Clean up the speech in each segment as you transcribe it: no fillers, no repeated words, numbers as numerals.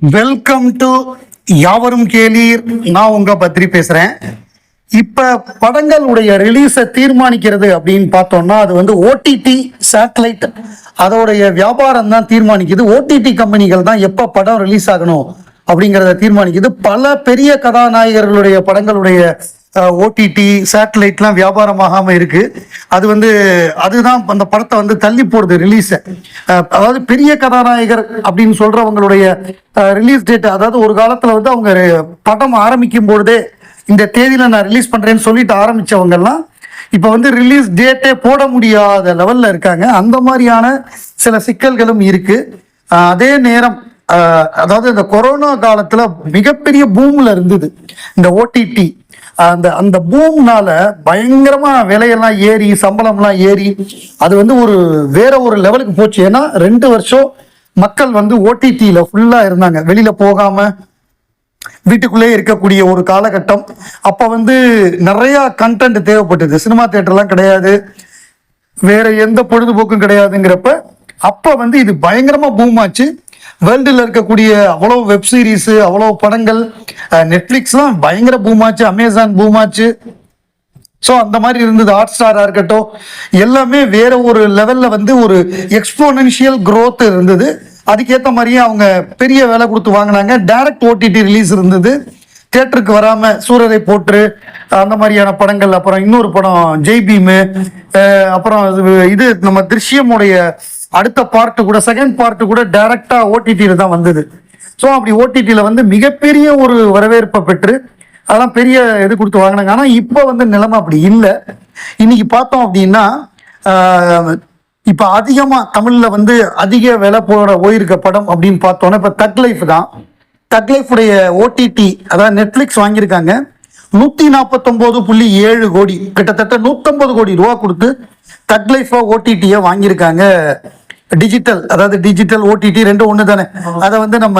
Welcome to யாவரும் கேளீர். நான் உங்க பத்ரி பேசுறேன். இப்ப படங்களுடைய ரிலீஸை தீர்மானிக்கிறது அப்படின்னு பார்த்தோம்னா அது வந்து ஓடிடி சேட்டலைட் அதோடைய வியாபாரம் தான் தீர்மானிக்குது. ஓடிடி கம்பெனிகள் தான் எப்ப படம் ரிலீஸ் ஆகணும் அப்படிங்கிறத தீர்மானிக்குது. பல பெரிய கதாநாயகர்களுடைய படங்களுடைய ஓடிடி சேட்டலைட்லாம் வியாபாரமாகாம இருக்கு. அது வந்து அதுதான் அந்த படத்தை வந்து தள்ளி போடுது ரிலீஸ. அதாவது பெரிய கதாநாயகர் அப்படின்னு சொல்றவங்களுடைய ரிலீஸ் டேட், அதாவது ஒரு காலத்துல வந்து அவங்க படம் ஆரம்பிக்கும் பொழுதே இந்த தேதியில நான் ரிலீஸ் பண்றேன்னு சொல்லிட்டு ஆரம்பிச்சவங்க எல்லாம் இப்ப வந்து ரிலீஸ் டேட்டே போட முடியாத லெவல்ல இருக்காங்க. அந்த மாதிரியான சில சிக்கல்களும் இருக்கு. அதே நேரம் அதாவது இந்த கொரோனா காலத்துல மிகப்பெரிய பூம்ல இருந்தது இந்த ஓடிடி. அந்த அந்த பூம்னால பயங்கரமா விலையெல்லாம் ஏறி சம்பளம்லாம் ஏறி அது வந்து வேற ஒரு லெவலுக்கு போச்சு. ஏன்னா 2 வருஷம் மக்கள் வந்து ஓடிடியில ஃபுல்லா இருந்தாங்க, வெளியில போகாம வீட்டுக்குள்ளே இருக்கக்கூடிய ஒரு காலகட்டம். அப்ப வந்து நிறைய கண்டென்ட் தேவைப்பட்டது. சினிமா தியேட்டர்லாம் கிடையாது, வேற எந்த பொழுதுபோக்கும் கிடையாதுங்கிறப்ப அப்ப வந்து இது பயங்கரமா பூம் ஆச்சு. வேர்ல்டுல இருக்கக்கூடிய அவ்வளவு வெப் சீரிஸ், அவ்வளவு படங்கள், நெட்ஃபிளிக்ஸ்லாம் பயங்கர பூம் ஆச்சு, அமேசான் பூம் ஆச்சு. ஸோ அந்த மாதிரி இருந்தது. ஹாட் ஸ்டாரா இருக்கட்டும், எல்லாமே வேற ஒரு லெவல்ல வந்து ஒரு எக்ஸ்போனன்ஷியல் growth இருந்தது. அதுக்கேற்ற மாதிரியே அவங்க பெரிய வேலை கொடுத்து வாங்கினாங்க. டைரக்ட் ஓடிடி ரிலீஸ் இருந்தது, தியேட்டருக்கு வராம சூரரை போற்று அந்த மாதிரியான படங்கள். அப்புறம் இன்னொரு படம் ஜெய் பீமு, அப்புறம் இது நம்ம திருஷ்யமுடைய அடுத்த பார்ட்டு கூட, செகண்ட் பார்ட்டு கூட டைரக்டா ஓடிடியில தான் வந்தது. ஸோ அப்படி ஓடிடியில வந்து மிகப்பெரிய ஒரு வரவேற்பை பெற்று அதெல்லாம் பெரிய இது கொடுத்து வாங்கினாங்க. ஆனால் இப்போ வந்து நிலைமை அப்படி இல்லை. இன்னைக்கு பார்த்தோம் அப்படின்னா இப்போ அதிகமாக தமிழில் வந்து அதிக விலை போயிருக்க படம் அப்படின்னு பார்த்தோன்னா இப்போ தக் லைஃப் தான். தக் லைஃபுடைய ஓடிடி அதாவது நெட்ஃப்ளிக்ஸ் வாங்கியிருக்காங்க. 149.7 கோடி, கிட்டத்தட்ட 150 கோடி ரூபா கொடுத்து தக் லைஃப் ஓடிடியை வாங்கியிருக்காங்க. டிஜிட்டல், அதாவது டிஜிட்டல் ஓடிடி ரெண்டும் ஒன்று தானே. அதை வந்து நம்ம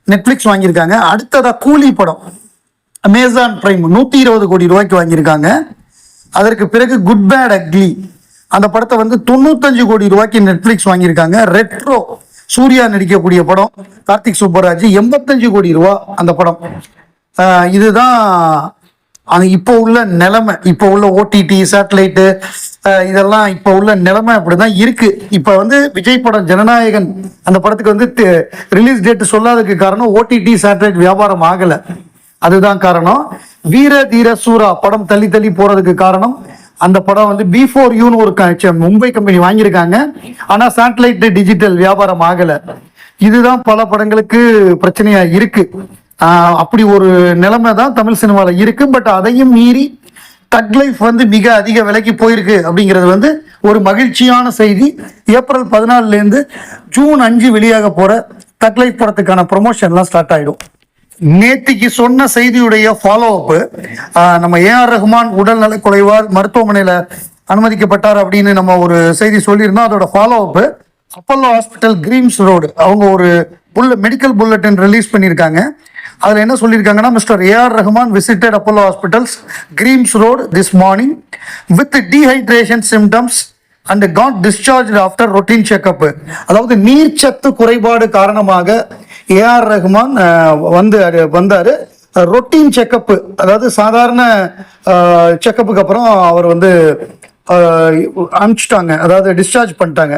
நெட்ஃப்ளிக்ஸ் வாங்கியிருக்காங்க. அடுத்ததா கூலி படம் அமேசான் பிரைம் 120 கோடி ரூபாய்க்கு வாங்கியிருக்காங்க. அதற்கு பிறகு குட் பேட் அக்லி அந்த படத்தை வந்து 95 கோடி ரூபாய்க்கு நெட்ஃப்ளிக்ஸ் வாங்கியிருக்காங்க. ரெட்ரோ சூர்யா நடிக்கக்கூடிய படம், கார்த்திக் சுப்பராஜ் 85 கோடி ரூபா அந்த படம். இதுதான் இப்போ உள்ள நிலைமை. இப்போ உள்ள ஓடிடி சேட்டலைட்டு இதெல்லாம் இப்போ உள்ள நிலைமை அப்படிதான் இருக்கு. இப்போ வந்து விஜய் படம் ஜனநாயகன் அந்த படத்துக்கு வந்து ரிலீஸ் டேட் சொல்லாததுக்கு காரணம் ஓடிடி சேட்டலைட் வியாபாரம் ஆகலை, அதுதான் காரணம். வீர தீர சூரா படம் தள்ளி தள்ளி போறதுக்கு காரணம் அந்த படம் வந்து B4U ஒரு மும்பை கம்பெனி வாங்கியிருக்காங்க. ஆனா சேட்டலைட் டிஜிட்டல் வியாபாரம் ஆகல. இதுதான் பல படங்களுக்கு பிரச்சனையா இருக்கு. அப்படி ஒரு நிலைமை தான் தமிழ் சினிமால இருக்கு. பட் அதையும் மீறி தக் லைஃப் வந்து மிக அதிக விலைக்கு போயிருக்கு அப்படிங்கிறது வந்து ஒரு மகிழ்ச்சியான செய்தி. ஏப்ரல் 14 இருந்து ஜூன் 5 வெளியாக போற தக் லைஃப் படத்துக்கான ப்ரொமோஷன்லாம் ஸ்டார்ட் ஆயிடும். நேத்திக்கு சொன்ன செய்தியுடைய ஃபாலோ அப், நம்ம ஏஆர் ரஹ்மான் உடல்நல குறைவால் மருத்துவமனையில அனுமதிக்கப்பட்டார் அப்படின்னு நம்ம ஒரு செய்தி சொல்லியிருந்தோம். அதோட follow up Apollo hospital Greams road அவங்க ஒரு மெடிக்கல் புல்லட்டின் ரிலீஸ் பண்ணியிருக்காங்க. அதில் என்ன சொல்லியிருக்காங்கன்னா, mister A R Rahman visited Apollo hospitals Greams road this morning with dehydration symptoms and got discharge after routine checkup. அதாவது நீர்ச்சத்து குறைபாடு காரணமாக ஏஆர் ரஹ்மான் வந்தாரு. ரொட்டீன் செக்அப், அதாவது சாதாரண செக்கப்புக்கு அப்புறம் அவர் வந்து அனுப்பிச்சிட்டாங்க, அதாவது டிஸ்சார்ஜ் பண்ணிட்டாங்க.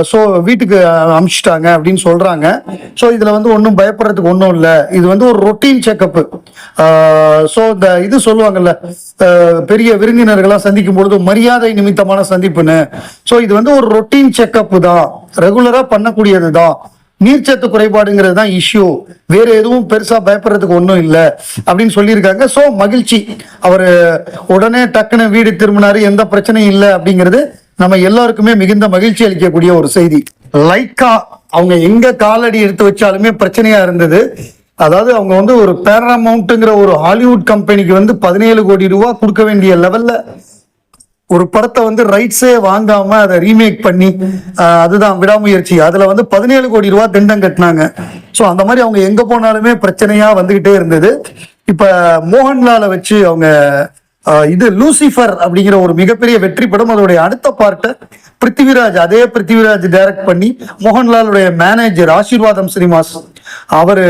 ஸோ வீட்டுக்கு அனுப்பிச்சிட்டாங்க அப்படின்னு சொல்றாங்க. ஸோ இதுல வந்து ஒன்றும் பயப்படுறதுக்கு ஒன்றும் இல்லை. இது வந்து ஒரு ரொட்டீன் செக்அப். ஸோ இந்த இது சொல்லுவாங்கல்ல, பெரிய விருந்தினர்களாக சந்திக்கும் பொழுது மரியாதை நிமித்தமான சந்திப்புன்னு. ஸோ இது வந்து ஒரு ரொட்டீன் செக்அப் தான், ரெகுலரா பண்ணக்கூடியது தான். நீர்ச்சத்து குறைபாடுங்கிறது தான் இஷ்யூ, வேற எதுவும் பெருசா பயப்படுறதுக்கு ஒன்றும் இல்லை அப்படின்னு சொல்லியிருக்காங்க. ஸோ மகிழ்ச்சி, அவர் உடனே டக்குன்னு வீடு திரும்பினாரு, எந்த பிரச்சனையும் இல்லை அப்படிங்கிறது நம்ம எல்லாருக்குமே மிகுந்த மகிழ்ச்சி அளிக்கக்கூடிய ஒரு செய்தி. லைக்கா அவங்க எங்க காலடி எடுத்து வச்சாலுமே பிரச்சனையா இருந்தது. அதாவது அவங்க வந்து ஒரு பேராமவுண்ட்ங்கிற ஒரு ஹாலிவுட் கம்பெனிக்கு வந்து 17 கோடி ரூபா கொடுக்க வேண்டிய லெவல்ல ஒரு படத்தை வந்து ரைட்ஸே வாங்காம அதை ரீமேக் பண்ணி, அதுதான் விடாமுயற்சி, அதுல வந்து 17 கோடி ரூபா திண்டம் கட்டினாங்க. ஸோ அந்த மாதிரி அவங்க எங்க போனாலுமே பிரச்சனையா வந்துகிட்டே இருந்தது. இப்ப மோகன்லாலை வச்சு அவங்க இது லூசிஃபர் அப்படிங்கிற ஒரு மிகப்பெரிய வெற்றி படம். அதோடைய அடுத்த பார்ட்டை பிருத்திவிராஜ் டைரக்ட் பண்ணி மோகன்லாலுடைய மேனேஜர் ஆசீர்வாதம் ஸ்ரீனிவாஸ் அவரு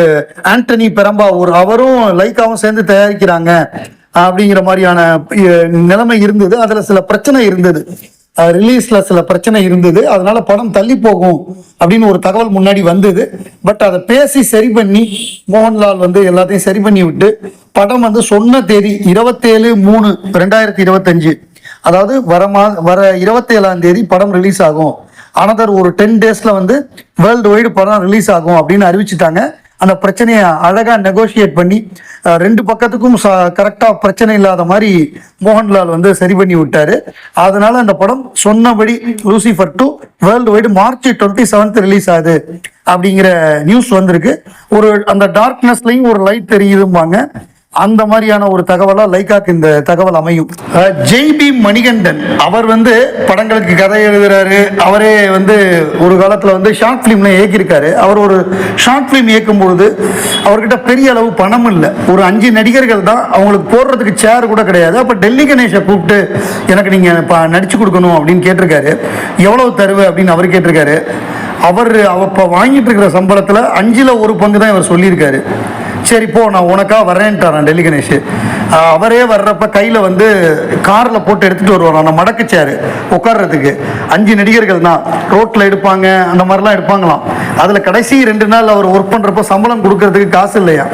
ஆண்டனி பெரம்பாவூர் அவரும் லைக்காவும் சேர்ந்து தயாரிக்கிறாங்க அப்படிங்கிற மாதிரியான நிலைமை இருந்தது. அதுல சில பிரச்சனை இருந்தது, ரிலீஸ்ல சில பிரச்சனை இருந்தது. அதனால படம் தள்ளி போகும் அப்படின்னு ஒரு தகவல் முன்னாடி வந்தது. பட் அதை பேசி சரி பண்ணி மோகன்லால் எல்லாத்தையும் சரி பண்ணி விட்டு படம் சொன்ன தேதி 27/3/2025, அதாவது வர 27ஆம் தேதி படம் ரிலீஸ் ஆகும். அனதர் ஒரு 10 டேஸ்ல வேர்ல்டு வைடு படம் ரிலீஸ் ஆகும் அப்படின்னு அறிவிச்சுட்டாங்க. அந்த பிரச்சனையை அழகா நெகோசியேட் பண்ணி 2 பக்கத்துக்கும் கரெக்டா பிரச்சனை இல்லாத மாதிரி மோகன்லால் சரி பண்ணி விட்டாரு. அதனால அந்த படம் சொன்னபடி Lucifer 2 world wide March 27 release ஆகுது அப்படிங்கிற நியூஸ் வந்திருக்கு. அந்த டார்க்னஸ்லயும் ஒரு லைட் தெரியுதும்பாங்க. அந்த மாதிரியான ஒரு தகவலா லைக்காக்கு இந்த தகவல் அமையும். ஜெய்பி மணிகண்டன் அவர் படங்களுக்கு கதை எழுதுறாரு. அவரே ஒரு காலத்துல ஷார்ட் பிலிம்ல இயக்கியிருக்காரு. அவர் ஒரு ஷார்ட் பிலிம் இயக்கும் பொழுது அவர்கிட்ட பெரிய அளவு பணம் இல்லை. ஒரு 5 நடிகர்கள் தான், அவங்களுக்கு போடுறதுக்கு சேர் கூட கிடையாது. அப்ப டெல்லி கணேஷை கூப்பிட்டு எனக்கு நீங்க நடிச்சு கொடுக்கணும் அப்படின்னு கேட்டிருக்காரு. எவ்வளவு தருவு அப்படின்னு அவர் கேட்டிருக்காரு. அவர் வாங்கிட்டு இருக்கிற சம்பளத்துல 5ல் 1 பங்கு தான் இவர் சொல்லியிருக்காரு. சரி போ நான் உனக்கா வரேன்ட்டாரான் டெல்லி கணேஷ். அவரே வர்றப்ப கையில் காரில் போட்டு எடுத்துகிட்டு வருவாராம் அந்த மடக்கு சேரு உட்கார்றதுக்கு. 5 நடிகர்கள் தான் ரோட்டில் எடுப்பாங்க, அந்த மாதிரிலாம் எடுப்பாங்களாம். அதில் கடைசி 2 நாள் அவர் ஒர்க் பண்ணுறப்ப சம்பளம் கொடுக்கறதுக்கு காசு இல்லையா.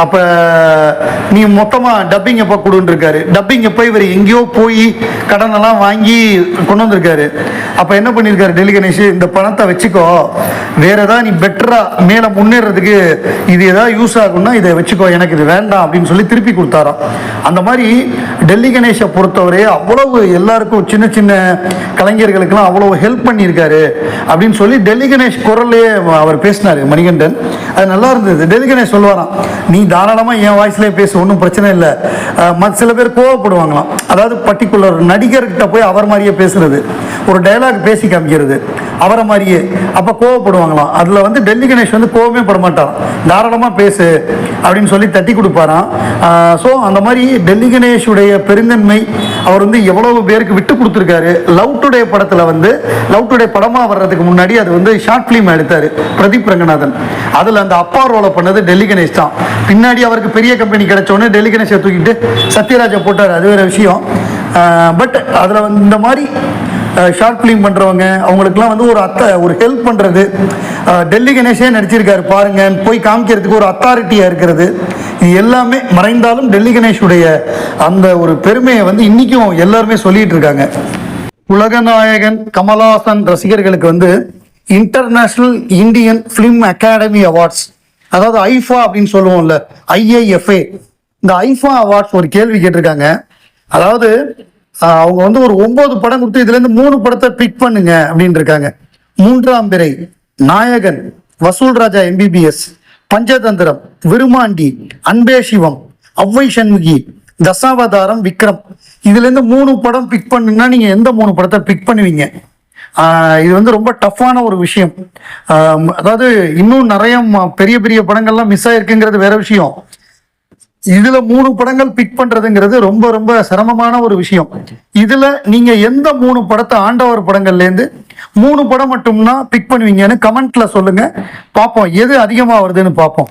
அப்போ நீ மொத்தமாக டப்பிங் எப்போ கொடுன்னு இருக்காரு. டப்பிங் எப்போ இவர் எங்கேயோ போய் கடனெல்லாம் வாங்கி கொண்டு வந்திருக்காரு. அப்போ என்ன பண்ணியிருக்காரு டெல்லி கணேஷ், இந்த பணத்தை வச்சுக்கோ, வேற ஏதாவது நீ பெட்டராக மேலே முன்னேறதுக்கு இது ஏதாவது யூஸ் ஆகும்னா இதை வச்சுக்கோ, எனக்கு இது வேண்டாம் அப்படின்னு சொல்லி திருப்பி கொடுத்தாராம். அந்த மாதிரி டெல்லி கணேஷை பொறுத்தவரை அவ்வளவு எல்லாருக்கும் சின்ன சின்ன கலைஞர்களுக்கெல்லாம் அவ்வளவு ஹெல்ப் பண்ணியிருக்காரு அப்படின்னு சொல்லி டெல்லி கணேஷ் குரல்லையே அவர் பேசினாரு மணிகண்டன். அது நல்லா இருந்தது. டெல்லி கணேஷ் சொல்லுவாராம், நீ தாராளமா என் வாய்ஸ்லேயே பேச, ஒன்றும் பிரச்சனை இல்லை. சில பேர் கோவப்படுவாங்களாம். அதாவது பர்டிகுலர் நடிகர்கிட்ட போய் அவர் மாதிரியே பேசுறது, ஒரு டைலாக் பேசி காமிக்கிறது அவரை மாதிரியே. அப்ப கோவப்படுவாங்களாம். அதுல டெல்லி கணேஷ் கோவமே பட மாட்டாராம், தாராளமா பேசு அப்படின்னு சொல்லி தட்டி கொடுப்பாராம். ஸோ அந்த மாதிரி டெல்லி கணேஷுடைய பெருந்தன்மை, அவர் எவ்வளவு பேருக்கு விட்டு கொடுத்துருக்காரு. லவ் டுடே படத்துல லவ் டுடே படமா வர்றதுக்கு முன்னாடி அது ஷார்ட் பிலிம் எடுத்தாரு பிரதீப் ரங்கநாதன். அதுல அந்த அப்பா ரோலை பண்ணது டெல்லி கணேஷ் தான். பின்னாடி அவருக்கு பெரிய கம்பெனி கிடைச்சோன்னு டெல்லி கணேஷை தூக்கிட்டு சத்யராஜை போட்டார், அது வேற விஷயம். பட் அதுல இந்த மாதிரி ஷார்ட் பிலிம் பண்றவங்க அவங்களுக்குலாம் ஒரு ஹெல்ப் பண்றது, டெல்லி கணேஷே நடிச்சிருக்காரு பாருங்க போய் காமிக்கிறதுக்கு ஒரு அத்தாரிட்டியா இருக்கிறது, இது எல்லாமே மறைந்தாலும் டெல்லி கணேஷுடைய அந்த ஒரு பெருமையை இன்னைக்கும் எல்லாருமே சொல்லிட்டு இருக்காங்க. உலகநாயகன் கமல்ஹாசன் ரசிகர்களுக்கு international Indian film academy awards, அதாவது ஐஃபா அப்படின்னு சொல்லுவோம்ல, IIFA, இந்த ஐஃபா அவார்ட்ஸ் ஒரு கேள்வி கேட்டிருக்காங்க. அதாவது அவங்க ஒரு 9 படம் கொடுத்து இதுல இருந்து 3 படத்தை பிக் பண்ணுங்க அப்படின்னு இருக்காங்க. 3ஆம் பிறை, நாயகன், வசூல் ராஜா MBBS, பஞ்சதந்திரம், விருமாண்டி, அன்பே சிவம், அவ்வை சண்முகி, தசாவதாரம், விக்ரம். இதுல இருந்து 3 படம் பிக் பண்ணுங்கன்னா நீங்க எந்த 3 படத்தை பிக் பண்ணுவீங்க? இது ரொம்ப டஃப்பான ஒரு விஷயம். அதாவது இன்னும் நிறைய பெரிய பெரிய படங்கள்லாம் மிஸ் ஆயிருக்குங்கிறது வேற விஷயம். இதுல 3 படங்கள் பிக் பண்றதுங்கிறது ரொம்ப ரொம்ப சிரமமான ஒரு விஷயம். இதுல நீங்க எந்த 3 படத்தை ஆண்டவர் படங்கள்ல இருந்து 3 படம் மட்டும்னா பிக் பண்ணுவீங்கன்னு கமெண்ட்ல சொல்லுங்க, பார்ப்போம் எது அதிகமா வருதுன்னு பார்ப்போம்.